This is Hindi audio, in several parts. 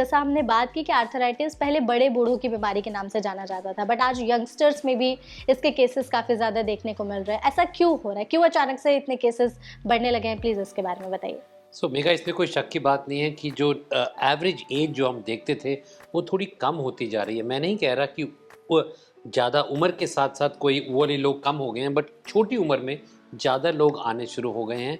जैसा हमने बात की कि आर्थराइटिस पहले बड़े बूढ़ों की बीमारी के नाम से जाना जाता था, बट आज यंगस्टर्स में भी इसके केसेस काफ़ी ज़्यादा देखने को मिल रहे हैं। ऐसा क्यों हो रहा है, क्यों अचानक से इतने केसेस बढ़ने लगे हैं? प्लीज़ इसके बारे में बताइए। मेघा, इसमें कोई शक की बात नहीं है कि जो एवरेज एज जो हम देखते थे वो थोड़ी कम होती जा रही है। मैं नहीं कह रहा कि वो ज़्यादा उम्र के साथ साथ कोई वो वाले लोग कम हो गए हैं, बट छोटी उम्र में ज़्यादा लोग आने शुरू हो गए हैं।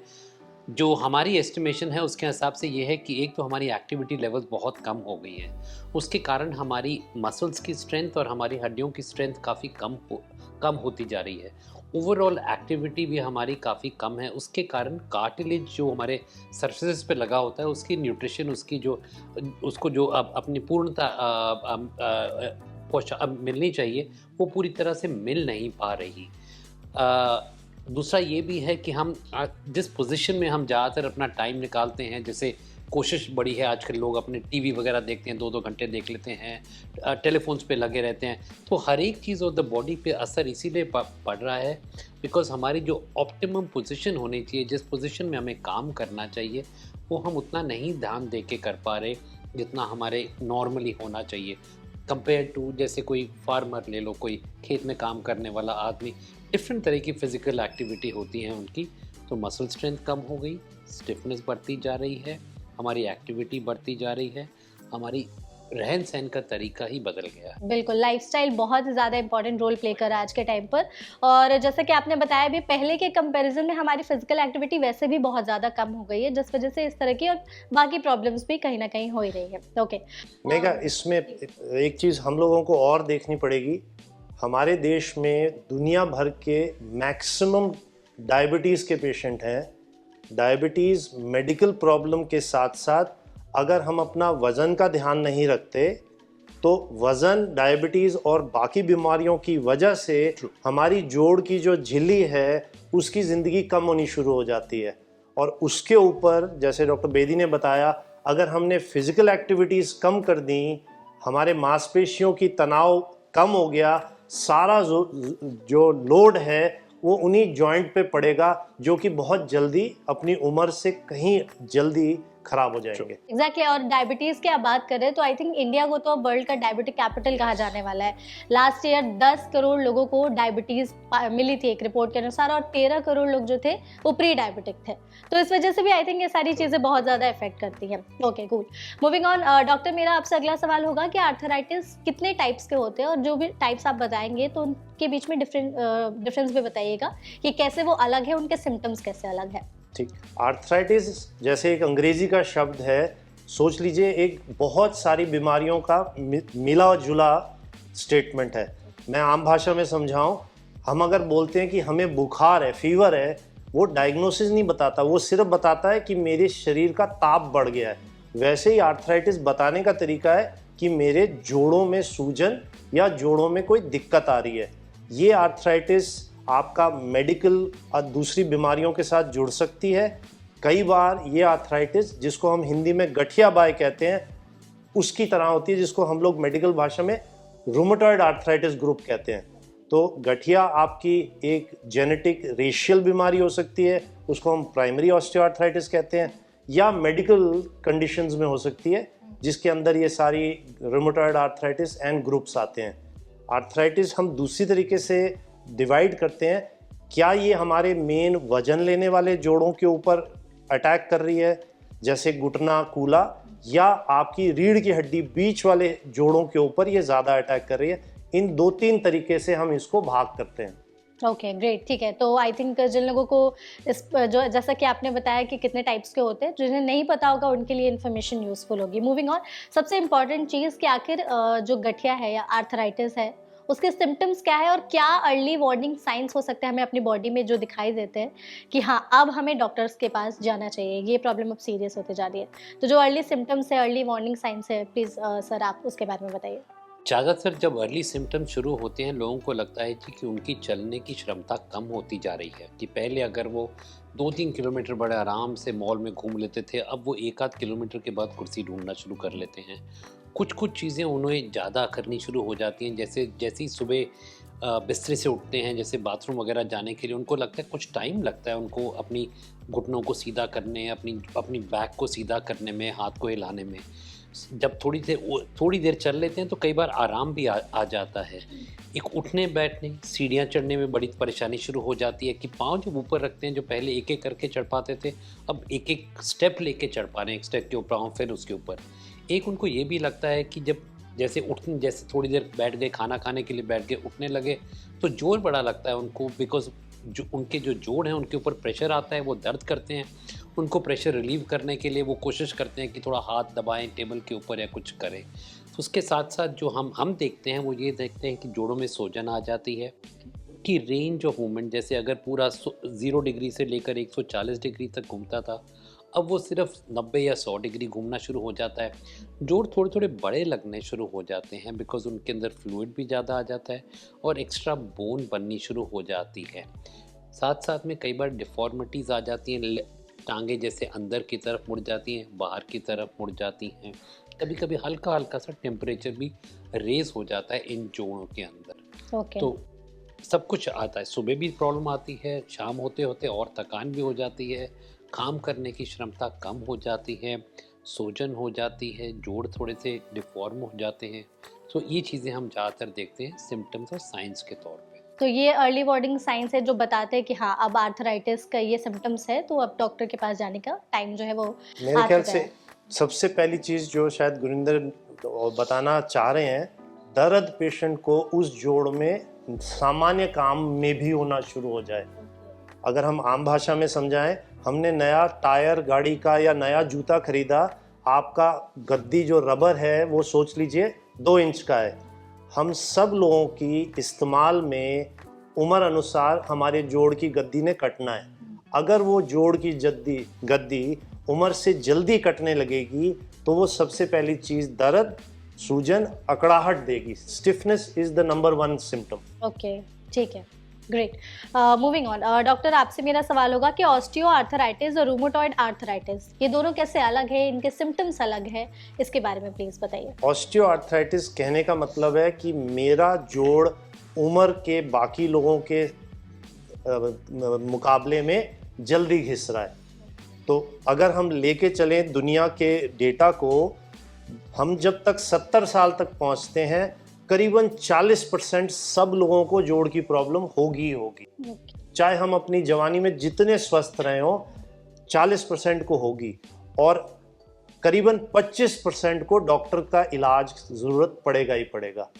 जो हमारी एस्टिमेशन है उसके हिसाब से ये है कि एक तो हमारी एक्टिविटी लेवल्स बहुत कम हो गई है, उसके कारण हमारी मसल्स की स्ट्रेंथ और हमारी हड्डियों की स्ट्रेंथ काफ़ी कम होती जा रही है। ओवरऑल एक्टिविटी भी हमारी काफ़ी कम है, उसके कारण कार्टिलेज जो हमारे सरफेसेस पे लगा होता है उसकी न्यूट्रिशन, उसकी जो उसको जो अब अपनी पूर्णता अब मिलनी चाहिए वो पूरी तरह से मिल नहीं पा रही। दूसरा ये भी है कि हम जिस पोजीशन में हम ज़्यादातर अपना टाइम निकालते हैं, जैसे कोशिश बड़ी है आजकल लोग अपने टीवी वगैरह देखते हैं, 2-2 घंटे देख लेते हैं, टेलीफोन्स पे लगे रहते हैं, तो हर एक चीज़ ऑफ द बॉडी पे असर इसीलिए पड़ रहा है बिकॉज़ हमारी जो ऑप्टिमम पोजीशन होनी चाहिए, जिस पोजीशन में हमें काम करना चाहिए, वो हम उतना नहीं ध्यान दे के कर पा रहे जितना हमारे नॉर्मली होना चाहिए। कंपेयर टू जैसे कोई फार्मर ले लो, कोई खेत में काम करने वाला आदमी, डिफरेंट तरह की फिजिकल एक्टिविटी होती हैं उनकी, तो मसल स्ट्रेंथ कम हो गई, स्टिफनेस बढ़ती जा रही है, हमारी एक्टिविटी बढ़ती जा रही है, हमारी रहन सहन का तरीका ही बदल गया है। बिल्कुल, लाइफस्टाइल बहुत ज़्यादा इंपॉर्टेंट रोल प्ले कर रहा है आज के टाइम पर। और जैसा कि आपने बताया भी, पहले के कंपैरिजन में हमारी फिजिकल एक्टिविटी वैसे भी बहुत ज़्यादा कम हो गई है, जिस वजह से इस तरह की और बाकी प्रॉब्लम्स भी कहीं ना कहीं हो ही रही है। ओके मेघा, इसमें एक चीज़ हम लोगों को और देखनी पड़ेगी। हमारे देश में दुनिया भर के मैक्सिमम डायबिटीज़ के पेशेंट हैं। डायबिटीज़ मेडिकल प्रॉब्लम के साथ साथ अगर हम अपना वज़न का ध्यान नहीं रखते तो वज़न, डायबिटीज़ और बाकी बीमारियों की वजह से हमारी जोड़ की जो झिल्ली है उसकी ज़िंदगी कम होनी शुरू हो जाती है। और उसके ऊपर जैसे डॉक्टर बेदी ने बताया, अगर हमने फिज़िकल एक्टिविटीज़ कम कर दी, हमारे मांसपेशियों की तनाव कम हो गया, सारा जो लोड है वो उन्हीं जॉइंट पे पड़ेगा जो कि बहुत जल्दी अपनी उम्र से कहीं जल्दी खराब हो जाएंगे। एग्जैक्टली और डायबिटीज की आप बात करें तो आई थिंक इंडिया को तो वर्ल्ड का डायबिटिक कैपिटल कहा जाने वाला है। लास्ट ईयर 10 करोड़ लोगों को डायबिटीज मिली थी एक रिपोर्ट के अनुसार, और 13 करोड़ लोग जो थे वो प्री डायबिटिक थे। तो इस वजह से भी आई थिंक ये सारी चीजें बहुत ज्यादा इफेक्ट करती हैं। Okay cool, moving on. Doctor, मेरा आपसे अगला सवाल होगा कि आर्थराइटिस कितने टाइप्स के होते हैं, और जो भी टाइप्स आप बताएंगे तो उनके बीच में डिफरेंस भी बताइएगा कि कैसे वो अलग है, उनके सिम्टम्स कैसे अलग है। ठीक, आर्थराइटिस जैसे एक अंग्रेजी का शब्द है, सोच लीजिए एक बहुत सारी बीमारियों का मिला जुला स्टेटमेंट है। मैं आम भाषा में समझाऊं, हम अगर बोलते हैं कि हमें बुखार है, फीवर है, वो डायग्नोसिस नहीं बताता, वो सिर्फ बताता है कि मेरे शरीर का ताप बढ़ गया है। वैसे ही आर्थराइटिस बताने का तरीका है कि मेरे जोड़ों में सूजन या जोड़ों में कोई दिक्कत आ रही है। ये आर्थराइटिस आपका मेडिकल और दूसरी बीमारियों के साथ जुड़ सकती है। कई बार ये आर्थराइटिस, जिसको हम हिंदी में गठिया बाय कहते हैं, उसकी तरह होती है, जिसको हम लोग मेडिकल भाषा में रूमेटॉइड आर्थराइटिस ग्रुप कहते हैं। तो गठिया आपकी एक जेनेटिक रेशियल बीमारी हो सकती है, उसको हम प्राइमरी ऑस्टियोआर्थराइटिस कहते हैं, या मेडिकल कंडीशंस में हो सकती है जिसके अंदर ये सारी रूमेटॉइड आर्थराइटिस एंड ग्रुप्स आते हैं। आर्थराइटिस हम दूसरी तरीके से डिवाइड करते हैं, क्या ये हमारे मेन वजन लेने वाले जोड़ों के ऊपर अटैक कर रही है जैसे घुटना, कूला, या आपकी रीढ़ की हड्डी बीच वाले जोड़ों के ऊपर ये ज़्यादा अटैक कर रही है। इन 2-3 तरीके से हम इसको भाग करते हैं। ओके ग्रेट, ठीक है। तो आई थिंक जिन लोगों को इस जो जैसा कि आपने बताया कि कितने टाइप्स के होते हैं, जिन्हें नहीं पता होगा उनके लिए इन्फॉर्मेशन यूजफुल होगी। मूविंग ऑन, सबसे इम्पॉर्टेंट चीज़ कि आखिर जो गठिया है या आर्थराइटिस है उसके सिम्टम्स क्या है, और क्या अर्ली वार्निंग साइंस हो सकते हैं हमें अपनी बॉडी में जो दिखाई देते हैं कि हाँ अब हमें डॉक्टर्स के पास जाना चाहिए, ये प्रॉब्लम अब सीरियस होते जा रही है। तो जो अर्ली सिम्टम्स है, अर्ली वार्निंग साइंस है, प्लीज़ सर आप उसके बारे में बताइए। ज़्यादातर जब अर्ली सिम्टम्स शुरू होते हैं, लोगों को लगता है कि उनकी चलने की क्षमता कम होती जा रही है। कि पहले अगर वो 2-3 किलोमीटर बड़े आराम से मॉल में घूम लेते थे, अब वो 1-8 किलोमीटर के बाद कुर्सी ढूंढना शुरू कर लेते हैं। कुछ चीज़ें उन्हें ज़्यादा करनी शुरू हो जाती हैं, जैसे ही सुबह बिस्तरे से उठते हैं, जैसे बाथरूम वगैरह जाने के लिए उनको लगता है कुछ टाइम लगता है उनको अपनी घुटनों को सीधा करने, अपनी बैक को सीधा करने में, हाथ को हिलाने में। जब थोड़ी देर चल लेते हैं तो कई बार आराम भी आ जाता है। एक उठने बैठने, सीढ़ियाँ चढ़ने में बड़ी परेशानी शुरू हो जाती है कि पाँव जब ऊपर रखते हैं, जो पहले एक-एक करके चढ़ पाते थे, अब एक-एक स्टेप लेके चढ़ पा रहे हैं, एक स्टेप के ऊपर पाँव फिर उसके ऊपर। एक उनको ये भी लगता है कि जब जैसे थोड़ी देर बैठ गए, खाना खाने के लिए बैठ गए, उठने लगे तो जोर बड़ा लगता है उनको, बिकॉज़ जो उनके जो जोड़ हैं उनके ऊपर प्रेशर आता है, वो दर्द करते हैं। उनको प्रेशर रिलीव करने के लिए वो कोशिश करते हैं कि थोड़ा हाथ दबाएं टेबल के ऊपर या कुछ करें। तो उसके साथ साथ जो हम देखते हैं वो ये देखते हैं कि जोड़ों में सूजन आ जाती है, कि रेंज ऑफ मूवमेंट, जैसे अगर पूरा 0 डिग्री से लेकर 140 डिग्री तक घूमता था, अब वो सिर्फ 90 या 100 डिग्री घूमना शुरू हो जाता है। जोड़ थोड़े थोड़े बड़े लगने शुरू हो जाते हैं, बिकॉज उनके अंदर फ्लूइड भी ज़्यादा आ जाता है और एक्स्ट्रा बोन बननी शुरू हो जाती है। साथ साथ में कई बार डिफॉर्मिटीज़ आ जाती हैं, टांगे जैसे अंदर की तरफ मुड़ जाती हैं, बाहर की तरफ मुड़ जाती हैं। कभी कभी हल्का हल्का सा टेम्परेचर भी रेज हो जाता है इन जोड़ों के अंदर। ओके। तो सब कुछ आता है, सुबह भी प्रॉब्लम आती है, शाम होते होते और थकान भी हो जाती है, काम करने की क्षमता कम हो जाती है, सूजन हो जाती है, जोड़ थोड़े से डिफॉर्म हो जाते हैं। तो ये चीज़ें हम ज़्यादातर देखते हैं सिम्टम्स और साइंस के तौर पे। तो ये अर्ली वार्निंग साइंस है जो बताते हैं कि हाँ अब आर्थराइटिस का ये सिम्टम्स है, तो अब डॉक्टर के पास जाने का टाइम जो है वो मेरे आ ख्याल चुका से है। सबसे पहली चीज जो शायद गुरिंदर बताना चाह रहे हैं, दर्द पेशेंट को उस जोड़ में सामान्य काम में भी होना शुरू हो जाए। अगर हम आम भाषा में समझाएं, हमने नया टायर गाड़ी का या नया जूता खरीदा, आपका गद्दी जो रबर है वो सोच लीजिए 2 इंच का है। हम सब लोगों की इस्तेमाल में उम्र अनुसार हमारे जोड़ की गद्दी ने कटना है। अगर वो जोड़ की गद्दी उम्र से जल्दी कटने लगेगी तो वो सबसे पहली चीज़ दर्द, सूजन, अकड़ाहट देगी। Stiffness is the number 1 symptom. Okay, ठीक है, ग्रेट। मूविंग ऑन, डॉक्टर आपसे मेरा सवाल होगा कि ऑस्टियो आर्थराइटिस और रूमेटॉइड आर्थराइटिस ये दोनों कैसे अलग है, इनके सिम्टम्स अलग है, इसके बारे में प्लीज बताइए। ऑस्टियो आर्थराइटिस कहने का मतलब है कि मेरा जोड़ उम्र के बाकी लोगों के मुकाबले में जल्दी घिस रहा है। तो अगर हम लेके चलें दुनिया के डेटा को, हम जब तक 70 साल तक पहुंचते हैं करीबन 40% सब लोगों को जोड़ की प्रॉब्लम होगी ही होगी। चाहे हम अपनी जवानी में जितने स्वस्थ रहे हो, 40% को होगी और करीबन 25% को डॉक्टर का इलाज ज़रूरत पड़ेगा ही पड़ेगा।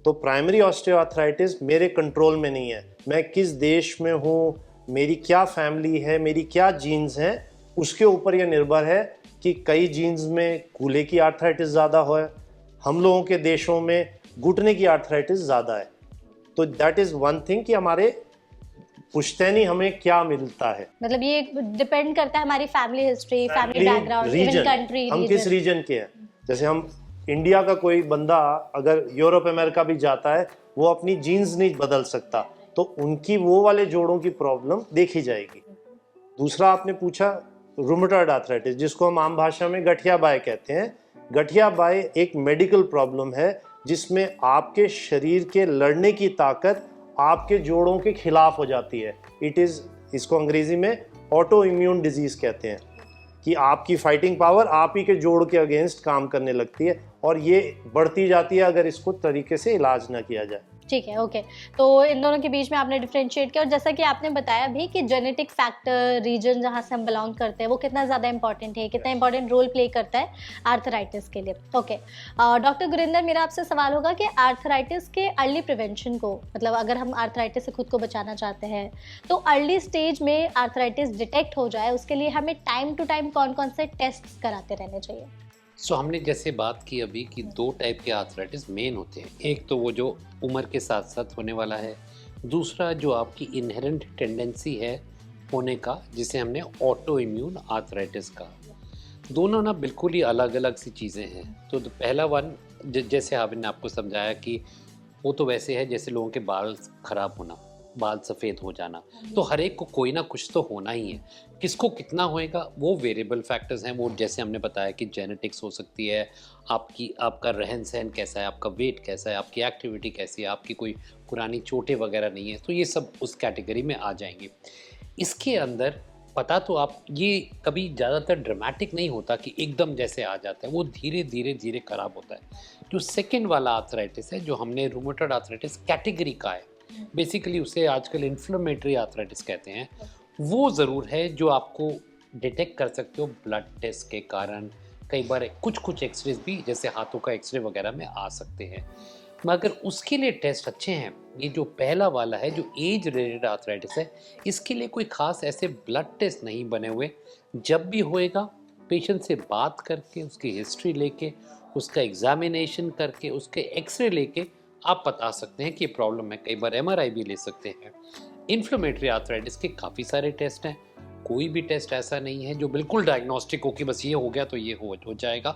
तो प्राइमरी ऑस्टियोआर्थराइटिस मेरे कंट्रोल में नहीं है। मैं किस देश में हूँ, मेरी क्या फैमिली है, मेरी क्या जीन्स हैं, उसके ऊपर यह निर्भर है कि कई जीन्स में कूल्हे की आर्थराइटिस ज़्यादा हो, हम लोगों के देशों में घुटने की आर्थराइटिस ज़्यादा है। तो दैट इज़ वन थिंग कि हमारे पुश्तैनी हमें क्या मिलता है। मतलब ये डिपेंड करता है हमारी family history, family background, even region, country, हम किस रीजन के हैं। जैसे हम इंडिया का कोई बंदा अगर यूरोप अमेरिका भी जाता है, वो अपनी जीन्स नहीं बदल सकता, तो उनकी वो वाले जोड़ों की प्रॉब्लम देखी जाएगी। दूसरा आपने पूछा रूमेटॉइड आर्थराइटिस, जिसको हम आम भाषा में गठिया बाय कहते हैं। गठिया बाय एक मेडिकल प्रॉब्लम है जिसमें आपके शरीर के लड़ने की ताकत आपके जोड़ों के खिलाफ हो जाती है। इसको अंग्रेजी में ऑटो इम्यून डिजीज कहते हैं, कि आपकी फाइटिंग पावर आप ही के जोड़ के अगेंस्ट काम करने लगती है और ये बढ़ती जाती है अगर इसको तरीके से इलाज ना किया जाए। ठीक है, ओके। तो इन दोनों के बीच में आपने डिफरेंशिएट किया, और जैसा कि आपने बताया भी कि जेनेटिक फैक्टर, रीजन जहाँ से हम बिलोंग करते हैं वो कितना ज़्यादा इंपॉर्टेंट है, कितना इंपॉर्टेंट रोल प्ले करता है आर्थराइटिस के लिए। ओके, डॉक्टर गुरिंदर, मेरा आपसे सवाल होगा कि आर्थराइटिस के अर्ली प्रिवेंशन को, मतलब अगर हम आर्थराइटिस से खुद को बचाना चाहते हैं तो अर्ली स्टेज में आर्थराइटिस डिटेक्ट हो जाए, उसके लिए हमें टाइम टू टाइम कौन कौन से टेस्ट कराते रहने चाहिए? सो हमने जैसे बात की अभी कि 2 टाइप के आर्थराइटिस मेन होते हैं। एक तो वो जो उम्र के साथ साथ होने वाला है, दूसरा जो आपकी इनहेरेंट टेंडेंसी है होने का, जिसे हमने ऑटो इम्यून आर्थराइटिस का। दोनों ना बिल्कुल ही अलग अलग सी चीज़ें हैं। तो पहला वन जैसे आपने आपको समझाया कि वो तो वैसे है जैसे लोगों के बाल खराब होना, बाल सफ़ेद हो जाना, तो हर एक को कोई ना कुछ तो होना ही है। किसको कितना होएगा वो वेरिएबल फैक्टर्स हैं। वो जैसे हमने बताया कि जेनेटिक्स हो सकती है, आपका रहन सहन कैसा है, आपका वेट कैसा है, आपकी एक्टिविटी कैसी है, आपकी कोई पुरानी चोटें वगैरह नहीं है, तो ये सब उस कैटेगरी में आ जाएंगे। इसके अंदर पता तो आप ये कभी ज़्यादातर ड्रामेटिक नहीं होता कि एकदम जैसे आ जाता है, वो धीरे धीरे धीरे खराब होता है। जो सेकंड वाला आर्थराइटिस है, जो हमने रूमेटॉइड आर्थराइटिस कैटेगरी का है, बेसिकली उसे आजकल इन्फ्लेमेटरी आर्थराइटिस कहते हैं, वो ज़रूर है जो आपको डिटेक्ट कर सकते हो ब्लड टेस्ट के कारण। कई बार कुछ कुछ एक्सरेज भी जैसे हाथों का एक्सरे वगैरह में आ सकते हैं, मगर उसके लिए टेस्ट अच्छे हैं। ये जो पहला वाला है जो एज रिलेटेड आर्थराइटिस है, इसके लिए कोई खास ऐसे ब्लड टेस्ट नहीं बने हुए। जब भी होएगा पेशेंट से बात करके, उसकी हिस्ट्री लेके, उसका एग्जामिनेशन करके, उसके एक्सरे लेके आप बता सकते हैं कि ये प्रॉब्लम है। कई बार एमआरआई भी ले सकते हैं। इन्फ्लेमेटरी आर्थराइटिस के काफ़ी सारे टेस्ट हैं, कोई भी टेस्ट ऐसा नहीं है जो बिल्कुल डायग्नोस्टिक हो कि बस ये हो गया तो ये हो जाएगा।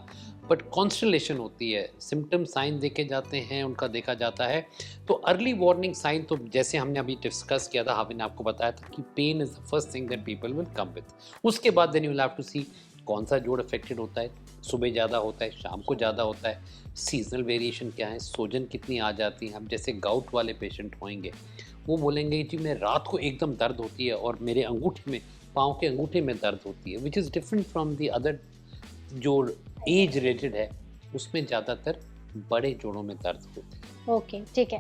बट कॉन्स्टलेशन होती है, सिम्टम साइन देखे जाते हैं, उनका देखा जाता है। तो अर्ली वार्निंग साइन तो जैसे हमने अभी डिस्कस किया था, हाविन ने आपको बताया था कि pen is the first thing that people will come with. उसके बाद then you will have to see कौन सा जोड़ अफेक्टेड होता है, सुबह ज़्यादा होता है, शाम को ज़्यादा होता है, सीजनल वेरिएशन क्या है, सोजन कितनी आ जाती है। अब जैसे गाउट वाले पेशेंट होंगे, वो बोलेंगे जी मैं रात को एकदम दर्द होती है और मेरे अंगूठे में, पाँव के अंगूठे में दर्द होती है, which is different from the other. जो एज रिलेटेड है उसमें ज़्यादातर बड़े जोड़ों में दर्द होते हैं। ओके, ठीक है।